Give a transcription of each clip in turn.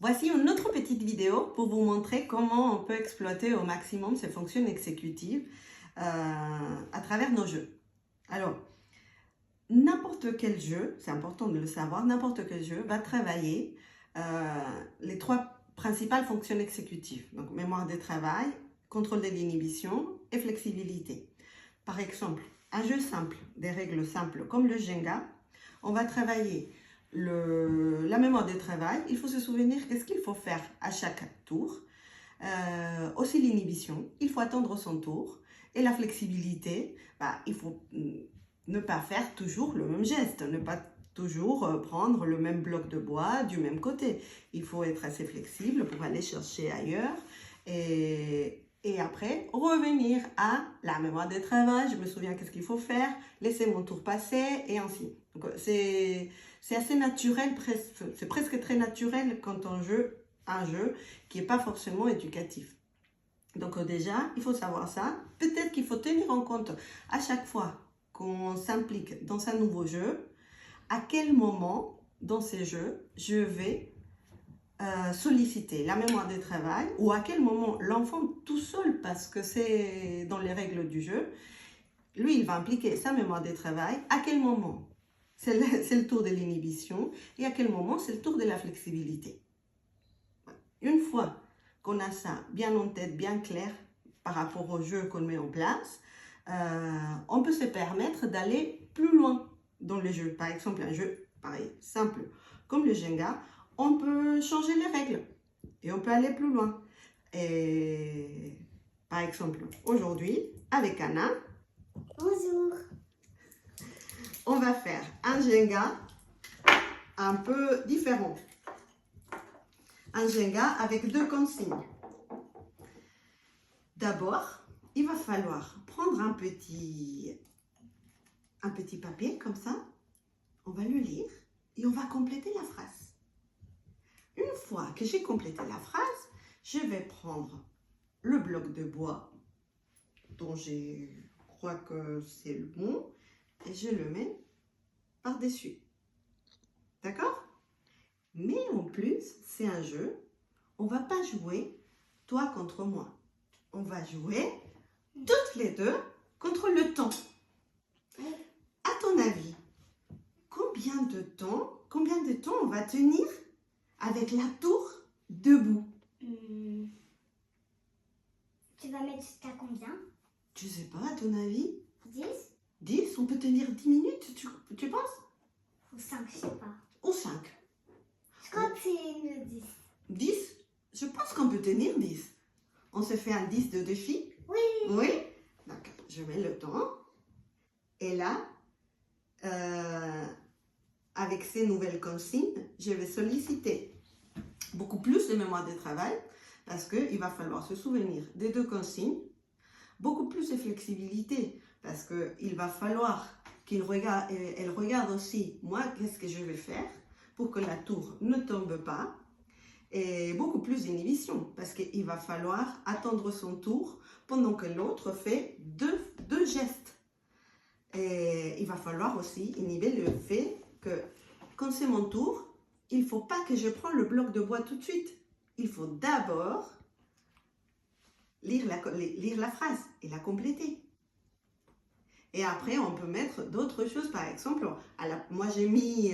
Voici une autre petite vidéo pour vous montrer comment on peut exploiter au maximum ces fonctions exécutives à travers nos jeux. Alors, n'importe quel jeu, c'est important de le savoir, n'importe quel jeu va travailler les trois principales fonctions exécutives. Donc, mémoire de travail, contrôle de l'inhibition et flexibilité. Par exemple, un jeu simple, des règles simples comme le Jenga, on va travailler la mémoire de travail. Il faut se souvenir qu'est-ce qu'il faut faire à chaque tour. Aussi l'inhibition, il faut attendre son tour. Et la flexibilité, il faut ne pas faire toujours le même geste, ne pas toujours prendre le même bloc de bois du même côté. Il faut être assez flexible pour aller chercher ailleurs et après revenir à la mémoire de travail. Je me souviens qu'est-ce qu'il faut faire, laisser mon tour passer et ainsi. Donc c'est assez naturel, c'est presque très naturel quand on joue un jeu qui n'est pas forcément éducatif. Donc déjà, il faut savoir ça. Peut-être qu'il faut tenir en compte à chaque fois qu'on s'implique dans un nouveau jeu, à quel moment dans ces jeux je vais solliciter la mémoire de travail ou à quel moment l'enfant tout seul, parce que c'est dans les règles du jeu, lui il va impliquer sa mémoire de travail, à quel moment c'est le tour de l'inhibition et à quel moment c'est le tour de la flexibilité. Une fois qu'on a ça bien en tête, bien clair par rapport au jeu qu'on met en place, on peut se permettre d'aller plus loin dans le jeu. Par exemple, un jeu pareil, simple comme le Jenga, on peut changer les règles et on peut aller plus loin. Et par exemple, aujourd'hui, avec Anna, bonjour, on va faire un Jenga un peu différent. Un Jenga avec deux consignes. D'abord, il va falloir prendre un petit papier comme ça, on va le lire et on va compléter la phrase. Une fois que j'ai complété la phrase, je vais prendre le bloc de bois dont je crois que c'est le bon et je le mets par-dessus. D'accord? Mais en plus, c'est un jeu, on ne va pas jouer toi contre moi. On va jouer toutes les deux contre le temps. À ton avis, combien de temps on va tenir avec la tour debout? Tu vas mettre jusqu'à combien? Je sais pas, à ton avis? 10 10? On peut tenir 10 minutes, tu penses? ou 5, je sais pas. Ou 5? Je crois que c'est le 10. 10? Je pense qu'on peut tenir 10. On se fait un 10 de défi? Oui. Oui? Donc, je mets le temps. Et là, avec ces nouvelles consignes, je vais solliciter beaucoup plus de mémoire de travail parce qu'il va falloir se souvenir des deux consignes, beaucoup plus de flexibilité parce qu'il va falloir qu'elle regarde aussi, moi, qu'est-ce que je vais faire pour que la tour ne tombe pas, et beaucoup plus d'inhibition parce qu'il va falloir attendre son tour pendant que l'autre fait deux gestes. Et il va falloir aussi inhiber le fait que quand c'est mon tour, il ne faut pas que je prenne le bloc de bois tout de suite. Il faut d'abord lire la phrase et la compléter. Et après, on peut mettre d'autres choses. Par exemple, moi j'ai mis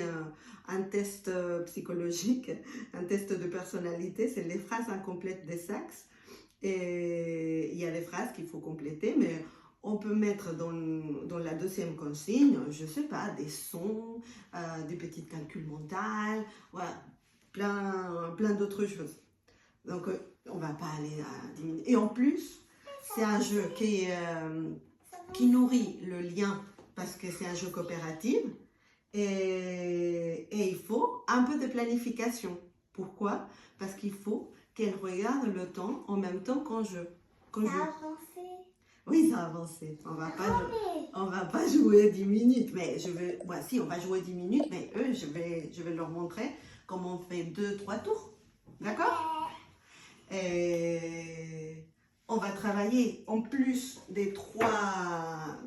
un test psychologique, un test de personnalité, c'est les phrases incomplètes des Saxe. Et il y a des phrases qu'il faut compléter, mais on peut mettre dans la deuxième consigne, je ne sais pas, des sons, des petits calculs mentaux, voilà, plein d'autres choses. Donc, on ne va pas aller à 10 minutes. Et en plus, c'est un jeu qui nourrit le lien parce que c'est un jeu coopératif et il faut un peu de planification. Pourquoi? Parce qu'il faut qu'elle regarde le temps en même temps qu'on joue. Ça a avancé. Oui, ça a avancé. On va pas jouer 10 minutes. Mais si, on va jouer 10 minutes, mais eux, je vais leur montrer comment on fait 2-3 tours. D'accord? Et on va travailler en plus des trois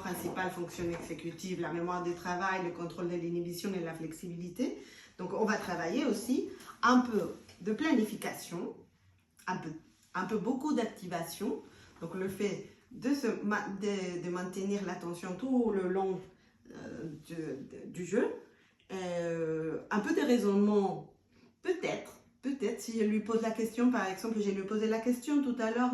principales fonctions exécutives, la mémoire de travail, le contrôle de l'inhibition et la flexibilité. Donc, on va travailler aussi un peu de planification, un peu beaucoup d'activation. Donc le fait de maintenir l'attention tout le long du jeu. Un peu de raisonnement, peut-être si je lui pose la question, par exemple, je lui ai posé la question tout à l'heure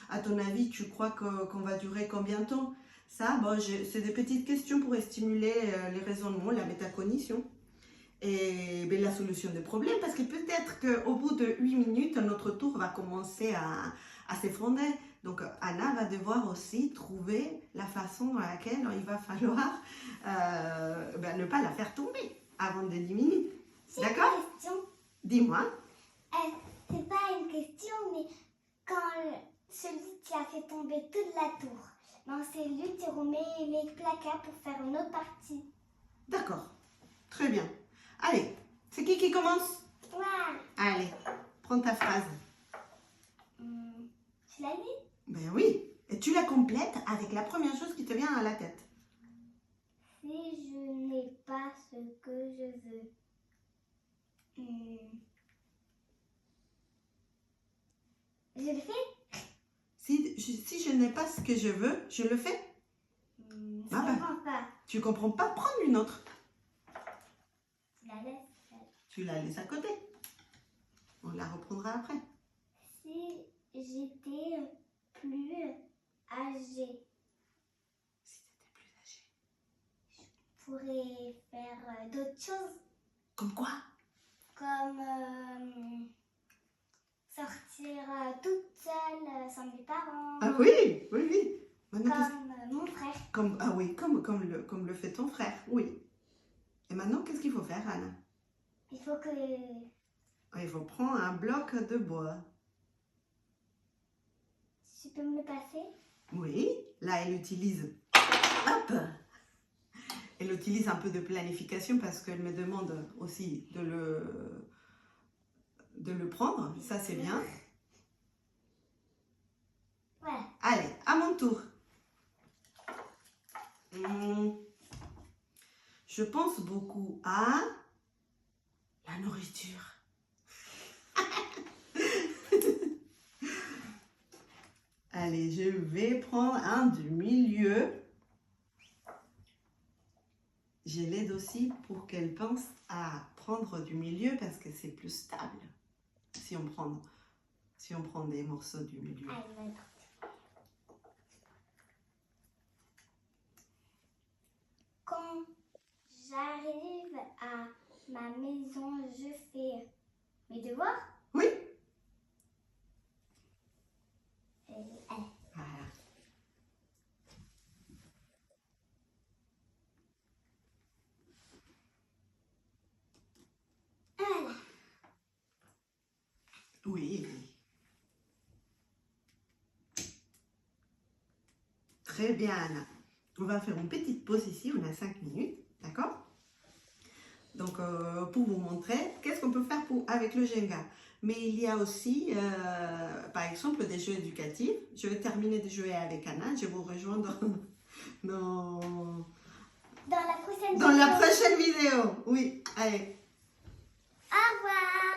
à ton avis, tu crois qu'on va durer combien de temps? Ça, bon, c'est des petites questions pour stimuler les raisonnements, la métacognition et ben, la solution des problèmes, parce que peut-être qu'au bout de 8 minutes, notre tour va commencer à s'effondrer. Donc Anna va devoir aussi trouver la façon dans laquelle il va falloir ne pas la faire tomber avant de 10 minutes. D'accord? Une question. Dis-moi. C'est pas une question, mais quand celui qui a fait tomber toute la tour, ben c'est lui qui remet les placards pour faire une autre partie. D'accord. Très bien. Allez, c'est qui commence? Ouais. Allez, prends ta phrase. Tu l'as dit? Ben oui. Et tu la complètes avec la première chose qui te vient à la tête. Si je n'ai pas ce que je veux. Je le fais? Si je n'ai pas ce que je veux, je le fais. Je Ah ben. comprends pas. Tu comprends pas? Prends une autre. Tu la laisses? Tu la laisses à côté. On la reprendra après. Si j'étais plus âgée, Si tu étais plus âgé. je pourrais faire d'autres choses Comme quoi? comme sortir toute seule sans mes parents, Ah oui, oui, oui. Maintenant, comme mon frère. ah oui, comme le fait ton frère, oui. Et maintenant, qu'est-ce qu'il faut faire, Anna? Il faut que... Il faut prendre un bloc de bois. Tu peux me le passer? Oui, là, elle utilise... Hop! Elle utilise un peu de planification parce qu'elle me demande aussi de le prendre. Ça, c'est bien. Voilà. Allez, à mon tour. Je pense beaucoup à la nourriture. Allez, je vais prendre un du milieu. Je l'aide aussi pour qu'elle pense à prendre du milieu parce que c'est plus stable si on prend des morceaux du milieu. Allez, voilà. Quand j'arrive à ma maison, je fais mes devoirs. Oui. Allez. Voilà. Voilà. Oui. Très bien, Anna. On va faire une petite pause ici, on a 5 minutes, d'accord? Donc, pour vous montrer, qu'est-ce qu'on peut faire avec le Jenga? Mais il y a aussi, par exemple, des jeux éducatifs. Je vais terminer de jouer avec Anna, je vous rejoins dans Dans la prochaine la vidéo. prochaine vidéo. Oui, allez. Au revoir.